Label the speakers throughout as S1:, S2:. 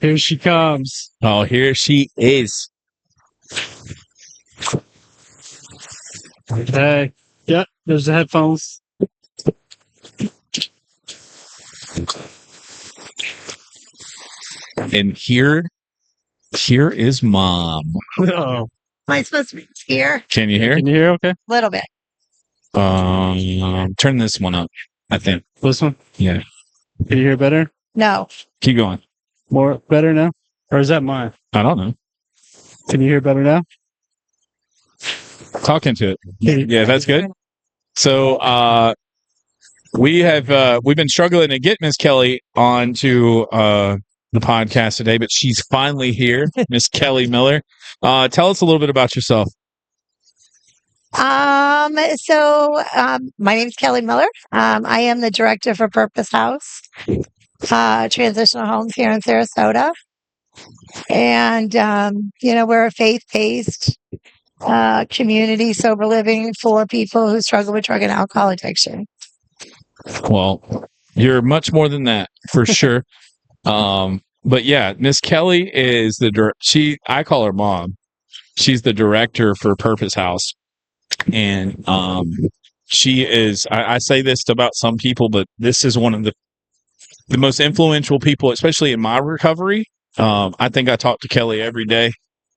S1: Here she comes.
S2: Oh, here she is.
S1: Hey. Yep, there's the headphones.
S2: And here is Mom.
S1: Oh.
S3: Am I supposed to be here?
S2: Can you hear?
S1: Can you hear okay?
S3: A little bit.
S2: Turn this one up, I think.
S1: This one?
S2: Yeah.
S1: Can you hear better?
S3: No.
S2: Keep going.
S1: More better now? Or is that mine?
S2: I don't know.
S1: Can you hear better now?
S2: Talk into it. Yeah, that's good. So we've been struggling to get Miss Kelly onto the podcast today, but she's finally here. Miss Kelly Miller. Tell us a little bit about yourself.
S3: My name is Kelly Miller. I am the director for Purpose House, transitional homes here in Sarasota. And, we're a faith-based community, sober living for people who struggle with drug and alcohol addiction.
S2: Well, you're much more than that, for sure. But yeah, Miss Kelly is I call her Mom. She's the director for Purpose House. And she is, I say this about some people, but this is one of the most influential people, especially in my recovery. I think I talk to Kelly every day.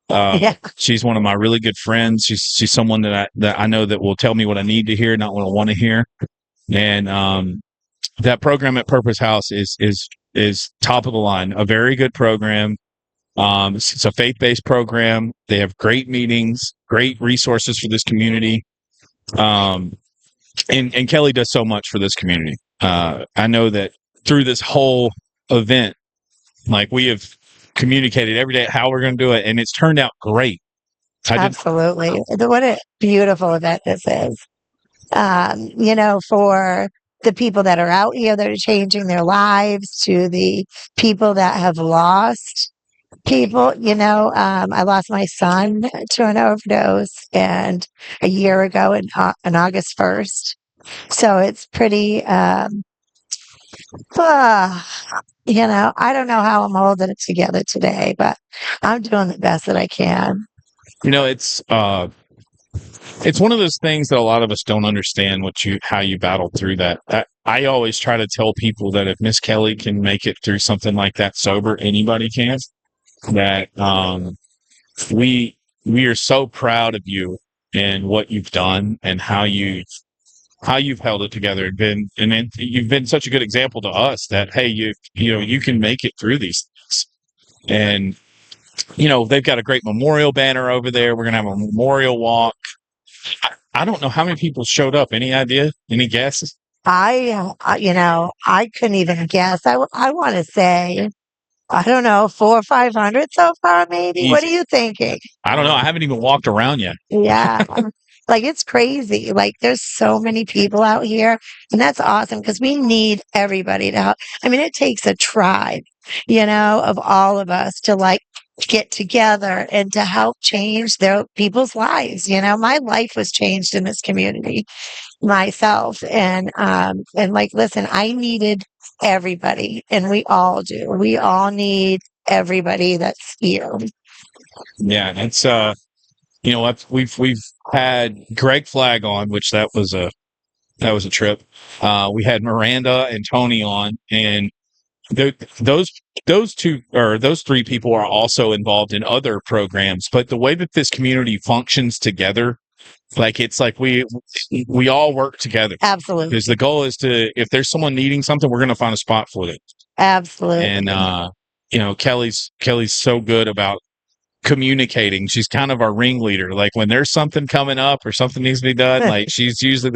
S3: Yeah.
S2: She's one of my really good friends. She's someone that I know that will tell me what I need to hear, not what I want to hear. And that program at Purpose House is top of the line, a very good program. It's a faith-based program. They have great meetings, great resources for this community. And Kelly does so much for this community. I know that through this whole event, like, we have communicated every day how we're going to do it, and it's turned out great.
S3: Absolutely. What a beautiful event this is. For the people that are out here that are changing their lives, to the people that have lost people. I lost my son to an overdose and a year ago on August 1st. So it's pretty, I don't know how I'm holding it together today, but I'm doing the best that I can.
S2: It's one of those things that a lot of us don't understand how you battled through that. I always try to tell people that if Miss Kelly can make it through something like that sober, anybody can. That we are so proud of you and what you've done and how you've held it together, and you've been such a good example to us that, hey, you can make it through these things. And they've got a great memorial banner over there. We're gonna have a memorial walk. I don't know how many people showed up. Any idea? Any guesses?
S3: I couldn't even guess. I want to say, I don't know, 400 or 500 so far, maybe.
S2: Easy.
S3: What are you thinking?
S2: I don't know. I haven't even walked around yet.
S3: Yeah. Like, it's crazy. Like, there's so many people out here, and that's awesome because we need everybody to help. I mean, it takes a tribe, of all of us to get together and to help change their people's lives. My life was changed in this community myself. And listen, I needed everybody, and we all do. We all need everybody that's here.
S2: Yeah. It's, we've had Greg Flagg on, which that was a trip. We had Miranda and Tony on, and those three people are also involved in other programs. But the way that this community functions together, it's like we all work together.
S3: Absolutely.
S2: Because the goal is if there's someone needing something, we're going to find a spot for them.
S3: Absolutely.
S2: And Kelly's so good about communicating. She's kind of our ringleader. Like, when there's something coming up or something needs to be done, she's usually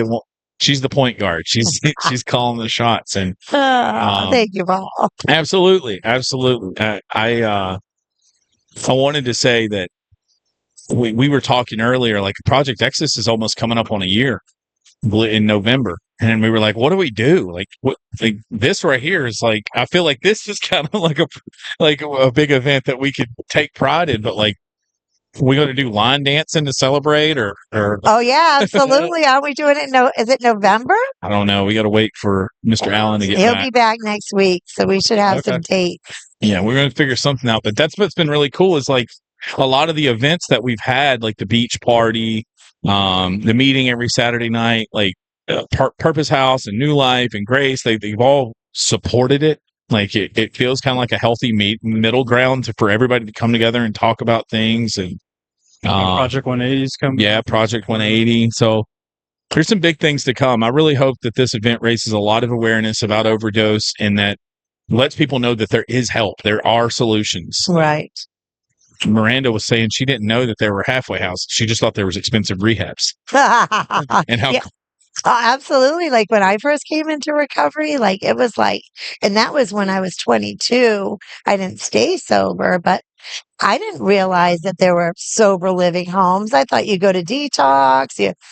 S2: she's the point guard. She's calling the shots. And
S3: thank you, Paul.
S2: Absolutely. I wanted to say that we were talking earlier, like, Project Exodus is almost coming up on a year in November. And we were like, what do we do? This right here is I feel like this is kind of like a big event that we could take pride in, but we going to do line dancing to celebrate or
S3: Oh yeah, absolutely. Are we doing it? No, is it November?
S2: I don't know. We got to wait for Mr. Allen to get
S3: He'll
S2: back.
S3: be back next week, so we should have
S2: Okay.
S3: some dates.
S2: Yeah, we're going to figure something out. But that's what's been really cool is like a lot of the events that we've had, like the beach party, the meeting every Saturday night, like Purpose House and New Life and Grace, they've all supported it. Like it feels kind of like a healthy middle ground for everybody to come together and talk about things. And
S1: Project 180's coming.
S2: Yeah, Project 180. So there's some big things to come. I really hope that this event raises a lot of awareness about overdose and that lets people know that there is help. There are solutions.
S3: Right.
S2: Miranda was saying she didn't know that there were halfway houses. She just thought there was expensive rehabs. And how
S3: Yeah. Oh, absolutely. Like when I first came into recovery, like it was like, and that was when I was 22. I didn't stay sober, but I didn't realize that there were sober living homes. I thought you go to detox,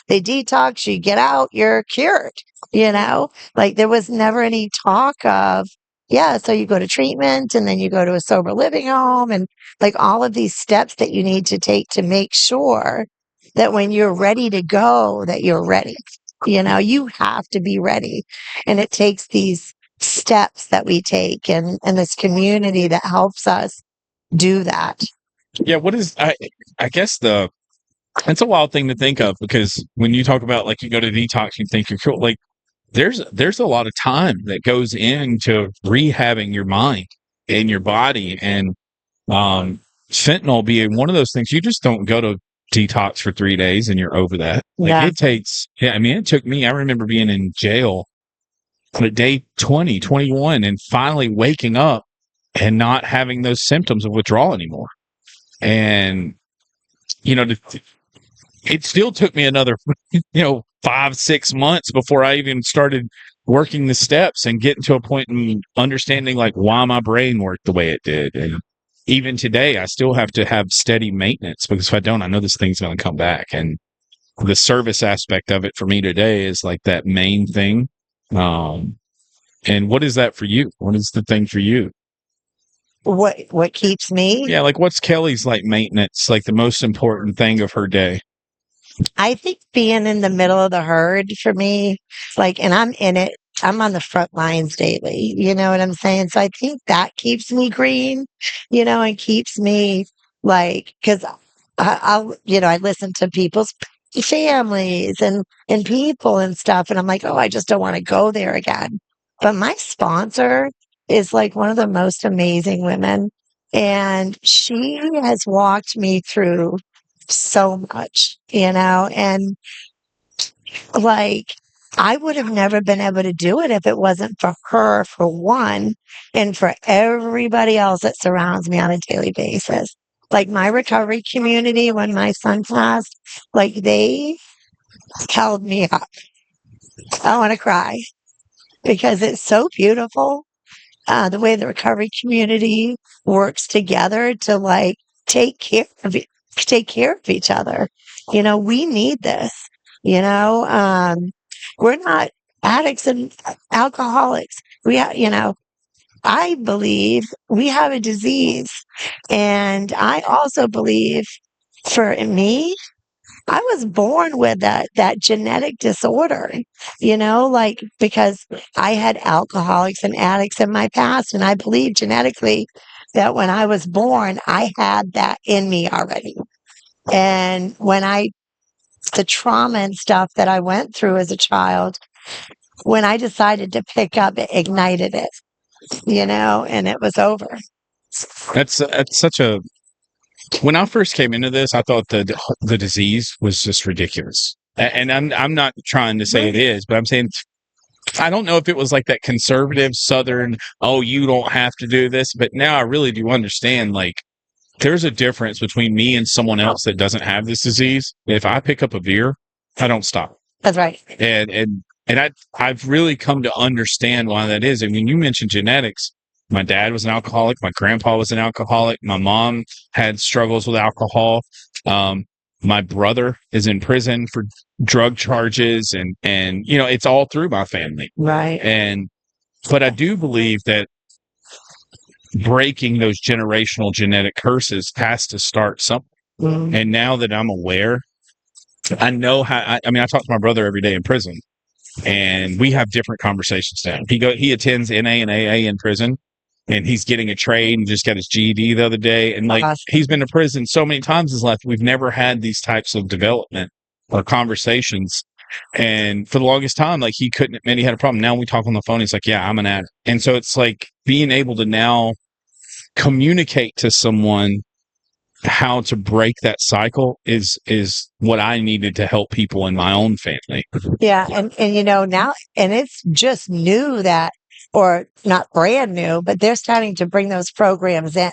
S3: they detox, you get out, you're cured, like there was never any talk of, yeah, so you go to treatment and then you go to a sober living home and like all of these steps that you need to take to make sure that when you're ready to go, that you're ready. You have to be ready. And it takes these steps that we take and this community that helps us do that.
S2: Yeah, I guess it's a wild thing to think of because when you talk about like you go to detox, you think you're cool. Like there's a lot of time that goes into rehabbing your mind and your body, and fentanyl being one of those things. You just don't go to detox for 3 days and you're over that. Like
S3: Yeah.
S2: it takes. Yeah, I mean, it took me. I remember being in jail at day 20, 21, and finally waking up and not having those symptoms of withdrawal anymore. And it still took me another 5-6 months before I even started working the steps and getting to a point in understanding like why my brain worked the way it did. And even today I still have to have steady maintenance because if I don't, I know this thing's going to come back. And the service aspect of it for me today is like that main thing. And what is that for you? What is the thing for you?
S3: What keeps me?
S2: Yeah, like what's Kelly's like maintenance, like the most important thing of her day?
S3: I think being in the middle of the herd for me, like, and I'm in it, I'm on the front lines daily. You know what I'm saying? So I think that keeps me green, and keeps me like, cause I listen to people's families and people and stuff. And I'm like, oh, I just don't want to go there again. But my sponsor is like one of the most amazing women. And she has walked me through so much, and like I would have never been able to do it if it wasn't for her, for one, and for everybody else that surrounds me on a daily basis. Like my recovery community, when my son passed, like they held me up. I want to cry because it's so beautiful. The way the recovery community works together to like take care of each other. We need this. We're not addicts and alcoholics. I believe we have a disease, and I also believe for me, I was born with that genetic disorder, like because I had alcoholics and addicts in my past, and I believe genetically that when I was born, I had that in me already. And the trauma and stuff that I went through as a child, when I decided to pick up, it ignited it, and it was over.
S2: That's such a. When I first came into this, I thought the disease was just ridiculous, and I'm not trying to say it is, but I'm saying I don't know if it was like that conservative Southern. Oh, you don't have to do this, but now I really do understand. Like, there's a difference between me and someone else that doesn't have this disease. If I pick up a beer, I don't stop.
S3: That's right.
S2: And I've really come to understand why that is. I mean, you mentioned genetics. My dad was an alcoholic. My grandpa was an alcoholic. My mom had struggles with alcohol. My brother is in prison for drug charges, and it's all through my family.
S3: Right.
S2: But I do believe that breaking those generational genetic curses has to start somewhere. And now that I'm aware, I know how. I mean, I talk to my brother every day in prison, and we have different conversations now. He attends NA and AA in prison, and he's getting a trade and just got his GED the other day. And like
S3: Awesome.
S2: he's been to prison so many times in his life, we've never had these types of development or conversations. And for the longest time, like he couldn't admit he had a problem. Now we talk on the phone. He's like, "Yeah, I'm an addict." And so it's like being able to now communicate to someone how to break that cycle is what I needed to help people in my own family.
S3: Yeah. And now, and it's just new that, or not brand new, but they're starting to bring those programs in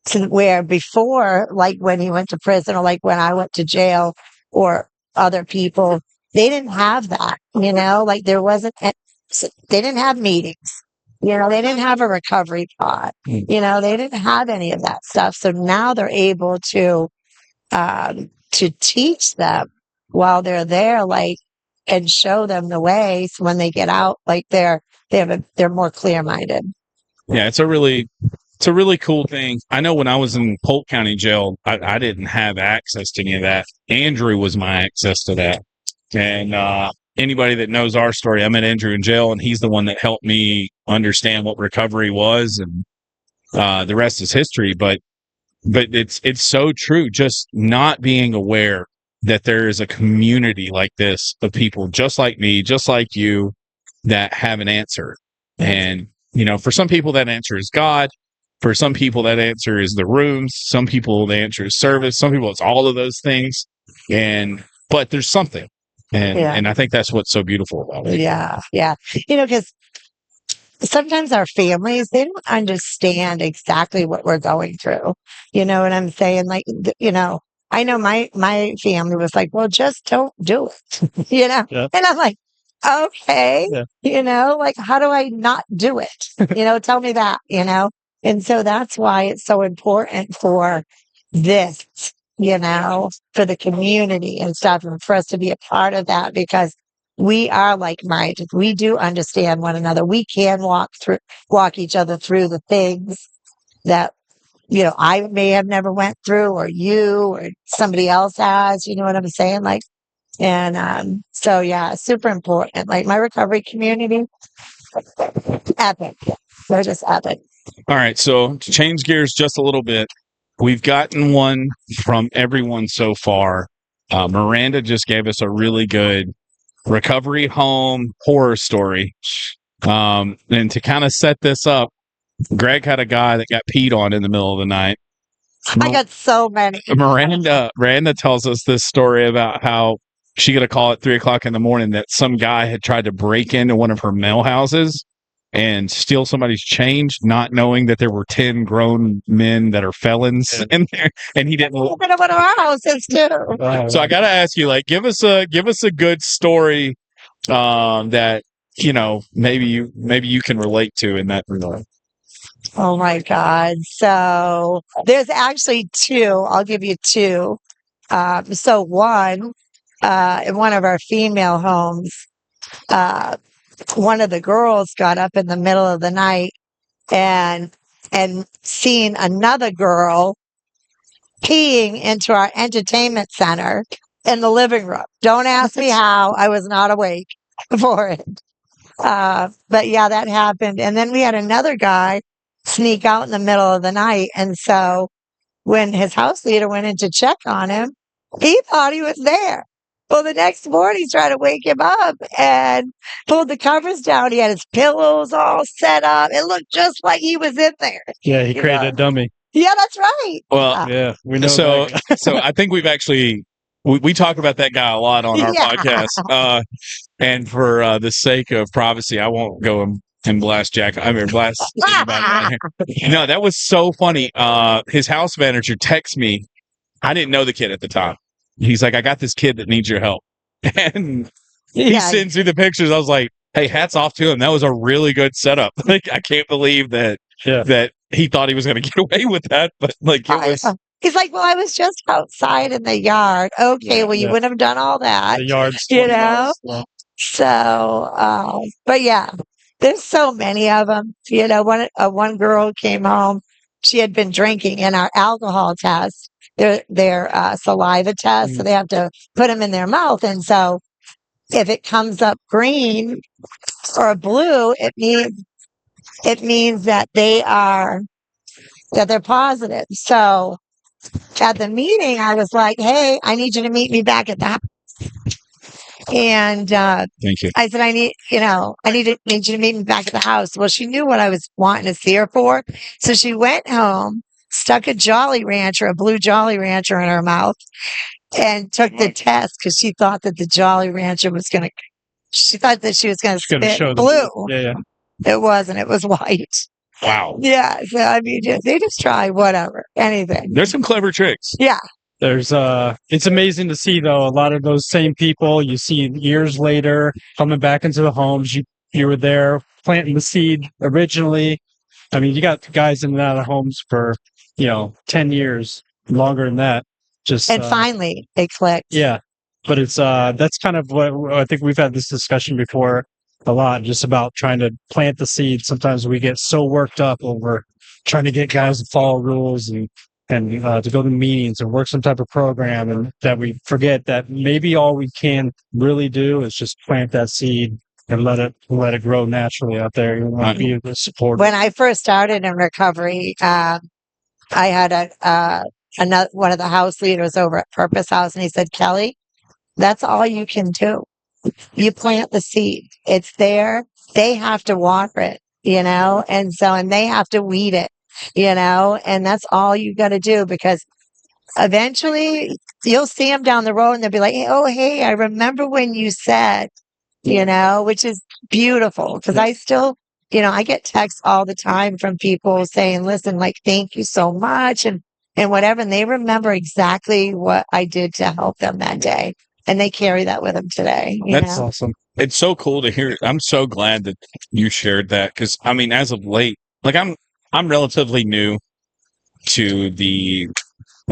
S3: to where before, like when he went to prison or like when I went to jail or other people, they didn't have that, like there wasn't, they didn't have meetings. They didn't have a recovery pod. They didn't have any of that stuff. So now they're able to teach them while they're there, like, and show them the way. So when they get out, like they're more clear minded.
S2: Yeah, it's a really cool thing. I know when I was in Polk County Jail, I didn't have access to any of that. Andrew was my access to that. And anybody that knows our story, I met Andrew in jail, and he's the one that helped me understand what recovery was, and the rest is history. But it's so true. Just not being aware that there is a community like this of people just like me, just like you, that have an answer. And for some people that answer is God. For some people that answer is the rooms. Some people the answer is service. Some people it's all of those things. But there's something. And I think that's what's so beautiful about it.
S3: Yeah. Yeah. Because sometimes our families, they don't understand exactly what we're going through. You know what I'm saying? Like, I know my family was like, well, just don't do it,
S1: Yeah.
S3: And I'm like, okay, like, how do I not do it? Tell me that, And so that's why it's so important for this, for the community and stuff, and for us to be a part of that, because we are like-minded. We do understand one another. We can walk each other through the things that, I may have never went through, or you or somebody else has, you know what I'm saying? Like, and so yeah, super important. Like my recovery community, epic. They're just epic.
S2: All right. So to change gears just a little bit, we've gotten one from everyone so far. Miranda just gave us a really good recovery home horror story. And to kind of set this up, Greg had a guy that got peed on in the middle of the night.
S3: I got so many.
S2: Miranda tells us this story about how she got a call at 3:00 in the morning that some guy had tried to break into one of her mail houses and steal somebody's change, not knowing that there were 10 grown men that are felons in there, and he didn't.
S3: We're gonna put our houses too.
S2: So I got to ask you, like, give us a good story that maybe you can relate to in that regard.
S3: Oh my God. So there's actually two. I'll give you two. So one, in one of our female homes, one of the girls got up in the middle of the night and seen another girl peeing into our entertainment center in the living room. Don't ask me how. I was not awake for it. But yeah, that happened. And then we had another guy sneak out in the middle of the night. And so when his house leader went in to check on him, he thought he was there. Well, the next morning, he tried to wake him up and pulled the covers down. He had his pillows all set up. It looked just like he was in there.
S1: Yeah, he created a dummy.
S3: Yeah, that's right.
S2: Well,
S1: Yeah, we know.
S2: So I think we've actually we talk about that guy a lot on our podcast. And for the sake of privacy, I won't go and blast Jack. I mean, blast anybody out here. No, that was so funny. His house manager texts me. I didn't know the kid at the time. He's like, I got this kid that needs your help. And he sends me the pictures. I was like, hey, hats off to him. That was a really good setup. Like, I can't believe that he thought he was going to get away with that. But like, it was.
S3: He's like, well, I was just outside in the yard. Okay, well, you wouldn't have done all that.
S1: The yard's
S3: So, but yeah, there's so many of them. One girl came home she had been drinking in our alcohol test, their saliva test. So they have to put them in their mouth. And so if it comes up green or blue, it means that they're positive. So at the meeting, I was like, hey, I need you to meet me back at the house. And
S2: Thank you.
S3: I said, I need you to meet me back at the house. Well, she knew what I was wanting to see her for. So she went home, stuck a blue Jolly Rancher in her mouth, and took the test because she thought that the Jolly Rancher she thought that she was going to spit blue.
S1: Yeah.
S3: It wasn't. It was white.
S2: Wow.
S3: Yeah. So, I mean, they just try whatever, anything.
S2: There's some clever tricks.
S3: Yeah.
S1: It's amazing to see, though, a lot of those same people you see years later coming back into the homes. You were there planting the seed originally. I mean, you got guys in and out of homes for, 10 years, longer than that.
S3: And finally it clicked.
S1: Yeah. But it's, that's kind of what I think we've had this discussion before a lot, just about trying to plant the seed. Sometimes we get so worked up over trying to get guys to follow rules and to go to meetings and work some type of program, and that we forget that maybe all we can really do is just plant that seed and let it grow naturally out there. You want to be the supporter.
S3: When I first started in recovery, I had one of the house leaders over at Purpose House, and he said, Kelly, that's all you can do. You plant the seed. It's there. They have to water it, and they have to weed it, and that's all you got to do, because eventually you'll see them down the road and they'll be like, oh, hey, I remember when you said, which is beautiful, because I still, I get texts all the time from people saying, listen, like, thank you so much. And whatever. And they remember exactly what I did to help them that day. And they carry that with them today.
S2: That's awesome. It's so cool to hear. I'm so glad that you shared that, because I mean, as of late, like I'm relatively new to the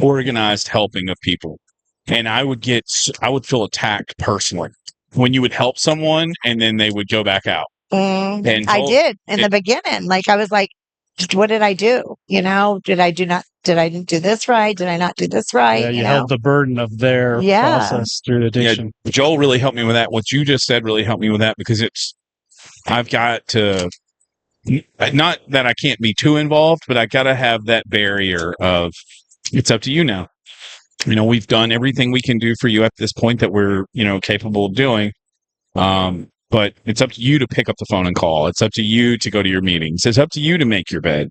S2: organized helping of people, and I would feel attacked personally when you would help someone and then they would go back out.
S3: And I did in the beginning. Like, I was like, what did I do? Did I do this right? Did I not do this right?
S1: Yeah, you held the burden of their process through addiction.
S2: Yeah, Joel really helped me with that. What you just said really helped me with that, because I've got to, not that I can't be too involved, but I got to have that barrier of, it's up to you now. We've done everything we can do for you at this point that we're, capable of doing. But it's up to you to pick up the phone and call. It's up to you to go to your meetings. It's up to you to make your bed.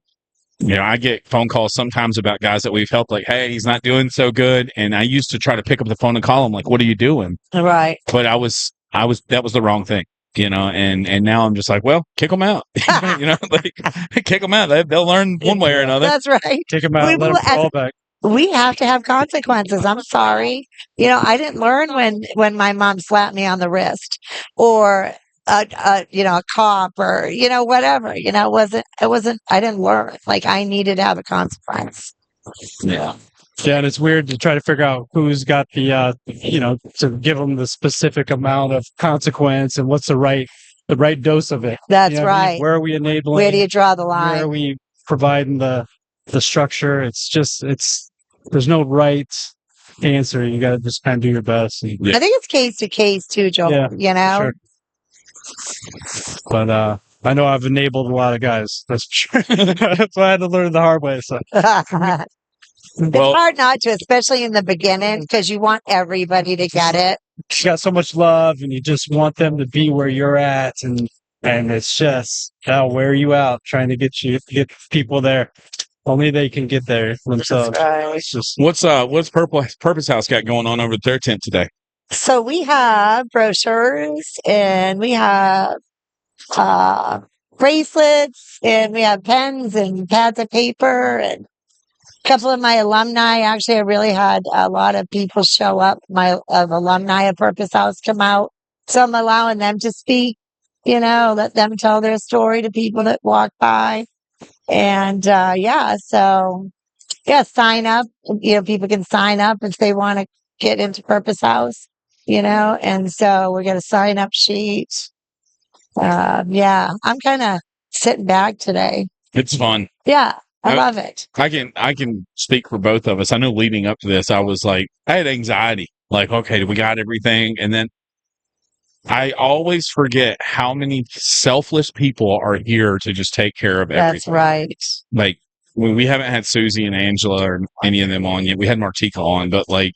S2: I get phone calls sometimes about guys that we've helped, like, hey, he's not doing so good. And I used to try to pick up the phone and call him, like, what are you doing?
S3: Right.
S2: But that was the wrong thing, and now I'm just like, well, kick them out, like, kick them out. They'll learn one way or another.
S3: That's right.
S1: Take them out, let them fall back.
S3: We have to have consequences. I'm sorry. I didn't learn when my mom slapped me on the wrist, or a cop, or whatever. It wasn't. I didn't learn. Like, I needed to have a consequence.
S2: Yeah.
S1: Yeah, and it's weird to try to figure out who's got the to give them the specific amount of consequence and what's the right dose of it.
S3: That's right.
S1: Where are we enabling?
S3: Where do you draw the line?
S1: Where are we providing the structure? There's no right answer. You got to just kind of do your best.
S3: I think it's case to case too, Joel.
S1: Yeah, sure. But I know I've enabled a lot of guys. That's for sure. So I had to learn the hard way. So.
S3: It's hard not to, especially in the beginning, because you want everybody to get it.
S1: You got so much love, and you just want them to be where you're at, and it's just, that'll wear you out trying to get people there. Only they can get there themselves.
S3: Right.
S1: It's just,
S2: what's Purpose House got going on over at their tent today?
S3: So we have brochures, and we have bracelets, and we have pens and pads of paper, and a couple of my alumni. Actually, I really had a lot of people show up. Of alumni of Purpose House come out, so I'm allowing them to speak. Let them tell their story to people that walk by. And sign up. People can sign up if they want to get into Purpose House. And so we got a sign up sheet. I'm kind of sitting back today.
S2: It's fun.
S3: Yeah, I love it.
S2: I can speak for both of us. I know leading up to this, I was like, I had anxiety. Like, okay, we got everything. And then I always forget how many selfless people are here to just take care of everything.
S3: That's right.
S2: Like, we haven't had Susie and Angela or any of them on yet. We had Martika on, but like,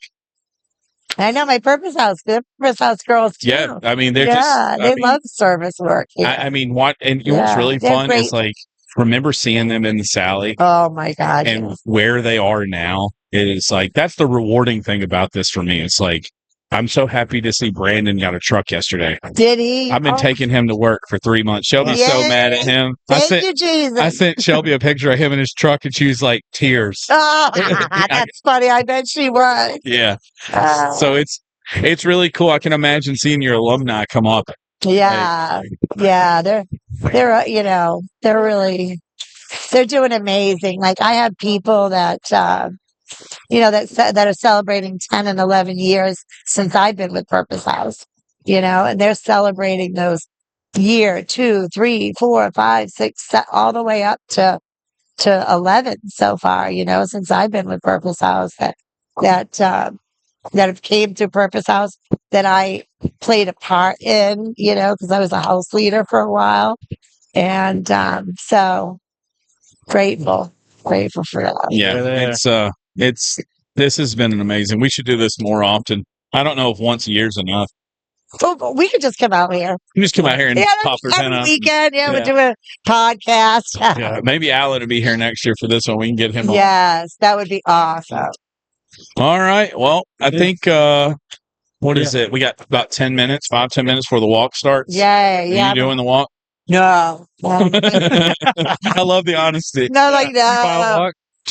S3: I know my Purpose House, the Purpose House girls too.
S2: yeah, I mean, they're
S3: they love service work.
S2: I mean, what's really fun
S3: great.
S2: is like, remember seeing them in the Sally?
S3: Oh my God.
S2: And where they are now is like, that's the rewarding thing about this for me. It's like, I'm so happy to see Brandon got a truck yesterday.
S3: Did he?
S2: I've been taking him to work for 3 months. Shelby's so mad at him.
S3: Thank you, Jesus.
S2: I sent Shelby a picture of him in his truck, and she was like, tears.
S3: That's funny. I bet she was.
S2: Yeah. So it's really cool. I can imagine seeing your alumni come up.
S3: Yeah. Yeah. They're they're doing amazing. Like I have people that, that are celebrating 10 and 11 years since I've been with Purpose House, and they're celebrating those year, 2, 3, 4, 5, 6, all the way up to 11 so far, since I've been with Purpose House that have came to Purpose House that I played a part in, because I was a house leader for a while. And so grateful for that.
S2: Yeah, this has been an amazing. We should do this more often. I don't know if once a year is enough.
S3: Oh, we could just come out here.
S2: You just come out here and pop our tent
S3: every
S2: up.
S3: weekend. We'll do a podcast.
S2: Yeah, maybe Alan will be here next year for this one. We can get him on.
S3: Yes, that would be awesome.
S2: All right. Well, I think what is it? We got about 10 minutes, 5-10 minutes before the walk starts.
S3: Yeah.
S2: Are you doing the walk?
S3: No.
S2: I love the honesty.
S3: No.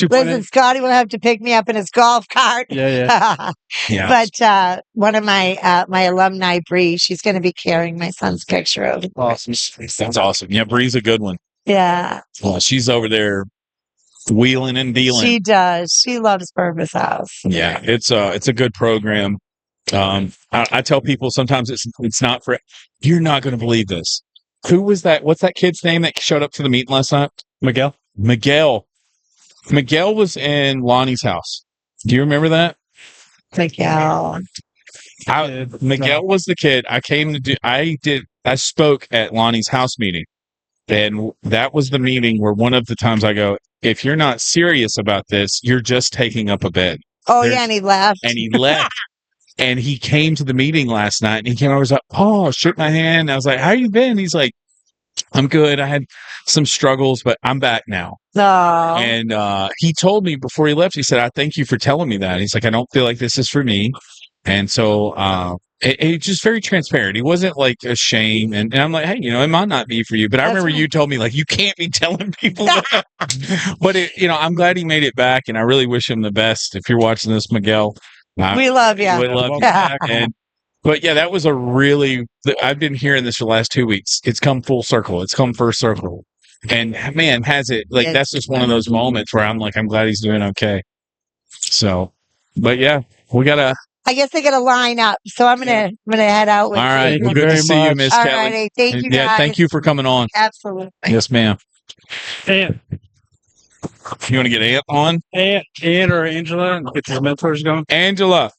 S3: Listen, Scotty will have to pick me up in his golf cart.
S2: Yeah.
S3: But one of my my alumni, Bree, she's going to be carrying my son's picture over.
S2: Awesome. That's awesome. Yeah, Bree's a good one.
S3: Yeah.
S2: Well, she's over there wheeling and dealing.
S3: She does. She loves Purpose House.
S2: Yeah, it's a good program. I tell people sometimes it's not for. You're not going to believe this. Who was that? What's that kid's name that showed up to the meeting last night?
S1: Miguel.
S2: Miguel was in Lonnie's house. Do you remember that?
S3: Miguel.
S2: Miguel was the kid. I spoke at Lonnie's house meeting. And that was the meeting where one of the times I go, if you're not serious about this, you're just taking up a bed.
S3: Oh, yeah, and he left.
S2: And he came to the meeting last night, and he came over and was like, oh, shook my hand. I was like, how you been? He's like, I'm good. I had some struggles, but I'm back now.
S3: Oh.
S2: And he told me before he left, he said, I thank you for telling me that. He's like, I don't feel like this is for me. And so it's just very transparent. He wasn't like ashamed. And I'm like, hey, it might not be for you. But I remember you told me, like, you can't be telling people that. But, I'm glad he made it back. And I really wish him the best. If you're watching this, Miguel.
S3: We love you.
S2: We love you. But yeah, that was I've been hearing this for the last 2 weeks. It's come full circle. It's come first circle. And man, has it, like, that's just one of those moments where I'm like, I'm glad he's doing okay. So, but yeah,
S3: I guess they got to line up. So I'm gonna head out with
S2: all right.
S3: you.
S2: Well, good to see you, Miss
S3: All
S2: Kelly.
S3: right, thank you, guys.
S2: Yeah, thank you for coming on.
S3: Absolutely.
S2: Yes, ma'am.
S1: Aunt.
S2: You want to get Aunt on?
S1: Aunt or Angela and get your mentors going?
S2: Angela.